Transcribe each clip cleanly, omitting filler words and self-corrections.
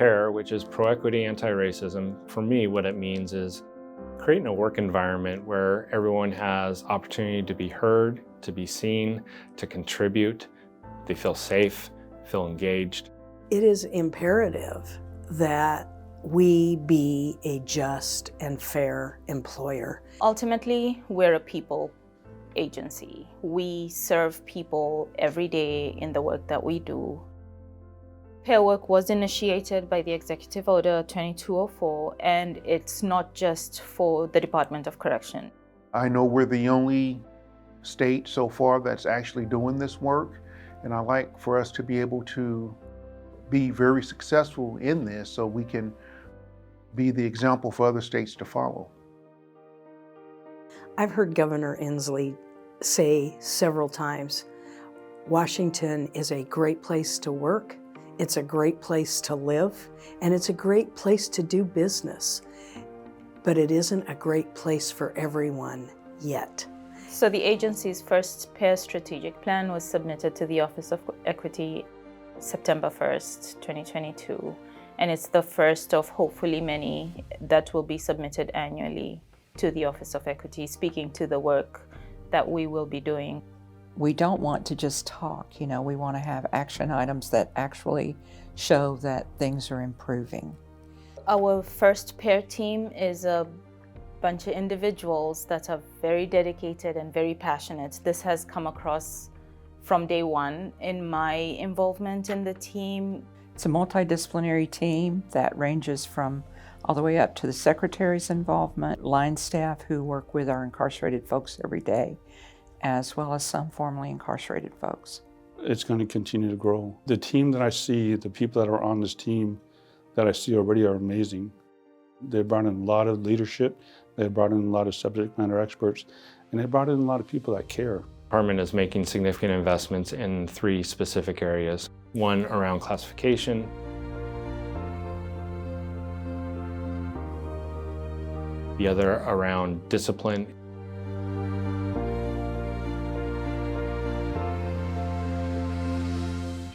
PEAR, which is pro-equity, anti-racism, for me, what it means is creating a work environment where everyone has opportunity to be heard, to be seen, to contribute. They feel safe, feel engaged. It is imperative that we be a just and fair employer. Ultimately, we're a people agency. We serve people every day in the work that we do. PEAR work was initiated by the Executive Order 2204, and it's not just for the Department of Correction. I know we're the only state so far that's actually doing this work, and I like for us to be able to be very successful in this so we can be the example for other states to follow. I've heard Governor Inslee say several times, Washington is a great place to work, it's a great place to live, and it's a great place to do business. But it isn't a great place for everyone yet. So the agency's first PEAR strategic plan was submitted to the Office of Equity September 1st, 2022. And it's the first of hopefully many that will be submitted annually to the Office of Equity, speaking to the work that we will be doing. We don't want to just talk, we want to have action items that actually show that things are improving. Our first PEAR team is a bunch of individuals that are very dedicated and very passionate. This has come across from day one in my involvement in the team. It's a multidisciplinary team that ranges from all the way up to the secretary's involvement, line staff who work with our incarcerated folks every day, as well as some formerly incarcerated folks. It's going to continue to grow. The team that I see, the people that are on this team that I see already are amazing. They brought in a lot of leadership, they brought in a lot of subject matter experts, and they brought in a lot of people that care. The department is making significant investments in 3 specific areas. One around classification, the other around discipline,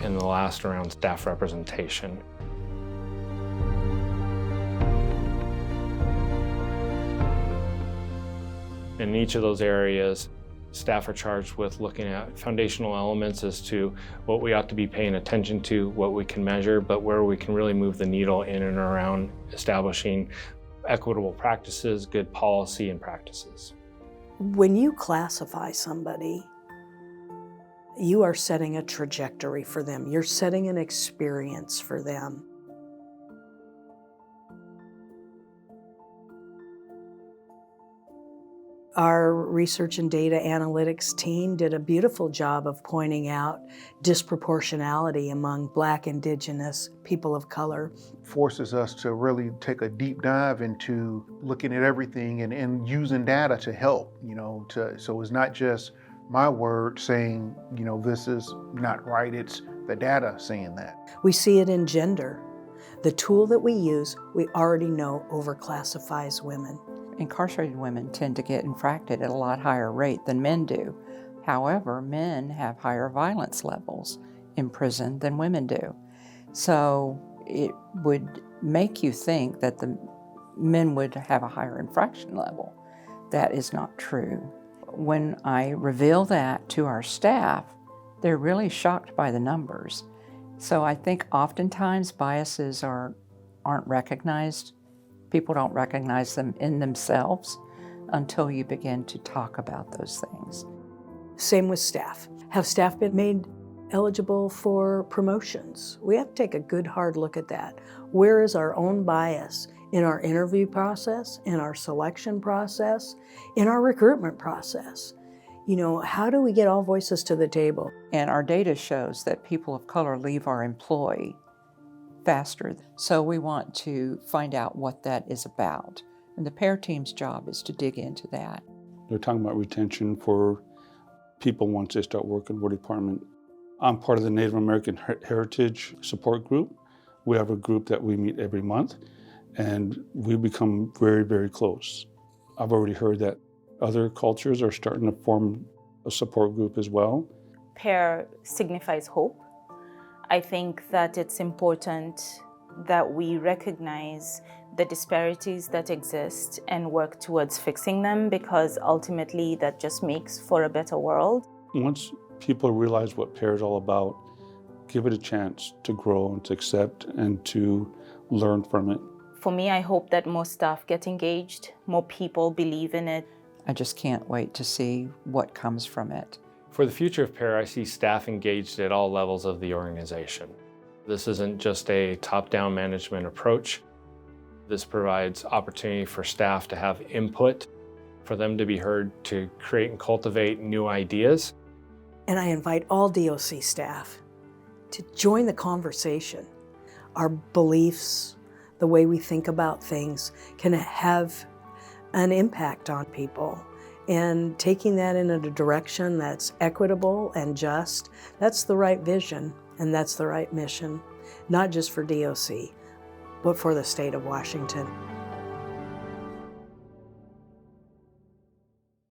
and the last around staff representation. In each of those areas, staff are charged with looking at foundational elements as to what we ought to be paying attention to, what we can measure, but where we can really move the needle in and around establishing equitable practices, good policy and practices. When you classify somebody, you are setting a trajectory for them. You're setting an experience for them. Our research and data analytics team did a beautiful job of pointing out disproportionality among Black, Indigenous, people of color. Forces us to really take a deep dive into looking at everything and using data to help, so it's not just my word saying, this is not right, it's the data saying that. We see it in gender. The tool that we use, we already know overclassifies women. Incarcerated women tend to get infracted at a lot higher rate than men do. However, men have higher violence levels in prison than women do. So it would make you think that the men would have a higher infraction level. That is not true. When I reveal that to our staff, they're really shocked by the numbers. So I think oftentimes biases aren't recognized. People don't recognize them in themselves until you begin to talk about those things. Same with staff. Have staff been made eligible for promotions? We have to take a good hard look at that. Where is our own bias in our interview process, in our selection process, in our recruitment process? How do we get all voices to the table? And our data shows that people of color leave our employ faster. So we want to find out what that is about. And the PEAR team's job is to dig into that. They're talking about retention for people once they start working for the department. I'm part of the Native American Heritage Support Group. We have a group that we meet every month, and we become very, very close. I've already heard that other cultures are starting to form a support group as well. PEAR signifies hope. I think that it's important that we recognize the disparities that exist and work towards fixing them, because ultimately that just makes for a better world. Once people realize what PEAR is all about, give it a chance to grow and to accept and to learn from it. For me, I hope that more staff get engaged, more people believe in it. I just can't wait to see what comes from it. For the future of PEAR, I see staff engaged at all levels of the organization. This isn't just a top-down management approach. This provides opportunity for staff to have input, for them to be heard to create and cultivate new ideas. And I invite all DOC staff to join the conversation. Our beliefs, the way we think about things can have an impact on people. And taking that in a direction that's equitable and just, that's the right vision and that's the right mission, not just for DOC, but for the state of Washington.